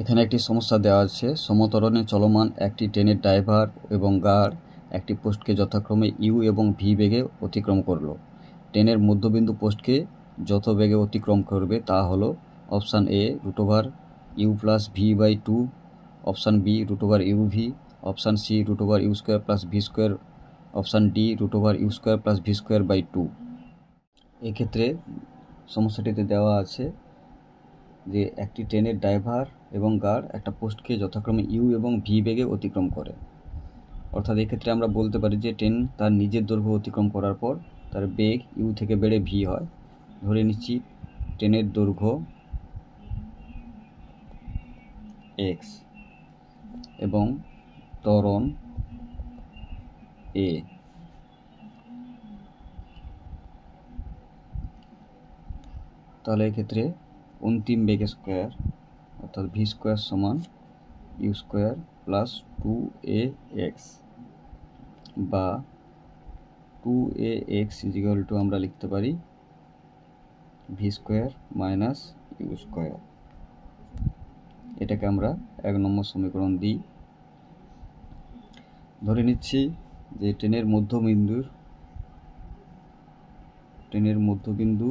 এখানে একটি সমস্যা দেওয়া আছে। সমতরণে চলমান একটি ট্রেনের ড্রাইভার এবং গার্ড একটি পোস্টকে যথাক্রমে ইউ এবং ভি বেগে অতিক্রম করলো। ট্রেনের মধ্যবিন্দু পোস্টকে যত বেগে অতিক্রম করবে তা হলো অপশান এ √ইউ+ভি/2, অপশান বি √ইউ_ভি, অপশান সি √ইউ²+ভি², অপশান ডি √ইউ²+ভি²/2। এক্ষেত্রে সমস্যাটিতে দেওয়া আছে যে একটি ট্রেনের ড্রাইভার এবং গার্ড একটা পোস্টকে যথাক্রমে ইউ এবং ভি বেগে অতিক্রম করে। অর্থাৎ এক্ষেত্রে আমরা বলতে পারি যে ট্রেন তার নিজের দৈর্ঘ্য অতিক্রম করার পর তার বেগ ইউ থেকে বেড়ে ভি হয়। ধরে নিচ্ছি ট্রেনের দৈর্ঘ্য এক্স এবং ত্বরণ এ। তাহলে এক্ষেত্রে অন্তিম বেগ স্কোয়ার অর্থাৎ ভি স্কোয়ার সমান ইউ²+2ax বা 2ax আমরা লিখতে পারি v² - u²। এটাকে আমরা 1 নম্বর সমীকরণ দিই। ধরে নিচ্ছি যে ট্রেনের মধ্যবিন্দু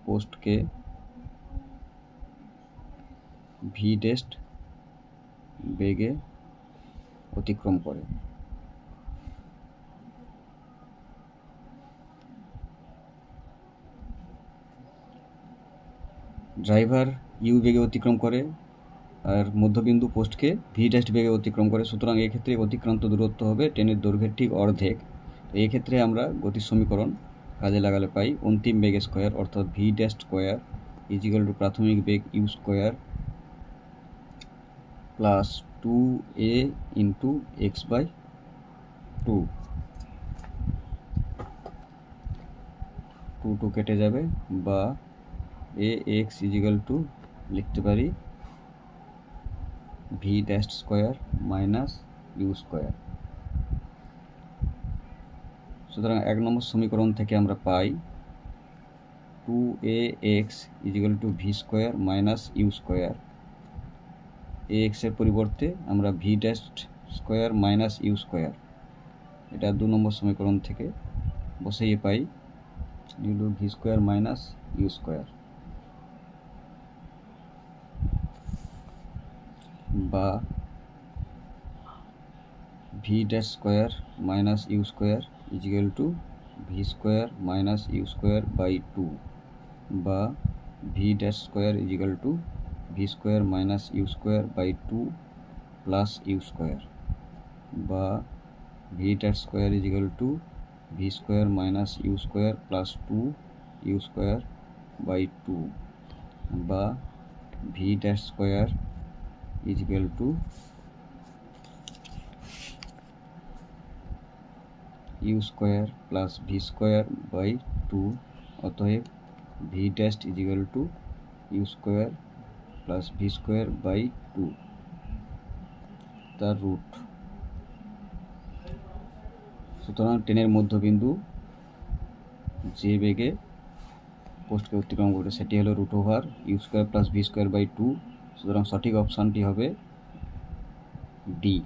পোস্টকে ভি ডেস্ট বেগে অতিক্রম করে। ড্রাইভার ইউ বেগে অতিক্রম করে আর মধ্যবিন্দু পোস্টকে ভি ডেস্ট বেগে অতিক্রম করে। সুতরাং এক্ষেত্রে অতিক্রান্ত দূরত্ব হবে ট্রেনের দৈর্ঘ্যের ঠিক অর্ধেক। তো এক্ষেত্রে আমরা গতির সমীকরণ কাজে লাগালে পাই অন্তিম বেগ স্কোয়ার অর্থাৎ ভি ডেস্ট স্কোয়ার প্রাথমিক বেগ ইউ² প্লাস 2a × x/2। 2 কেটে যাবে বা ax লিখতে পারি ভি ডেস্ট স্কোয়ার - ইউ²। সুতরাং 1 নম্বর সমীকরণ থেকে আমরা পাই 2ax v² - ইউ²। ax এর পরিবর্তে আমরা ভি ডেস্ট স্কোয়ার - ইউ², এটা 2 নম্বর সমীকরণ থেকে বসিয়ে পাই v² - ইউ² বা ভি ডেস্ট স্কোয়ার - ইউ² v² - ইউ²/2 বা ভি ডেস্ট স্কোয়ার v² - ইউ²/2 প্লাস ইউ² বা ভি ডেস্ট স্কোয়ার v² - ইউ²+2 ইউ²/2 বা ভি ডেস্ট স্কোয়ার ইউ²+ভি²/2। অতএব ভি ডেস্ট ইউ²+ভি²/2 তার রুট। সুতরাং ট্রেনের মধ্যবিন্দু যে বেগে পোস্টকে অতিক্রম করে সেটি হলো √ইউ² + ভি²/2। সুতরাং সঠিক অপশানটি হবে ডি।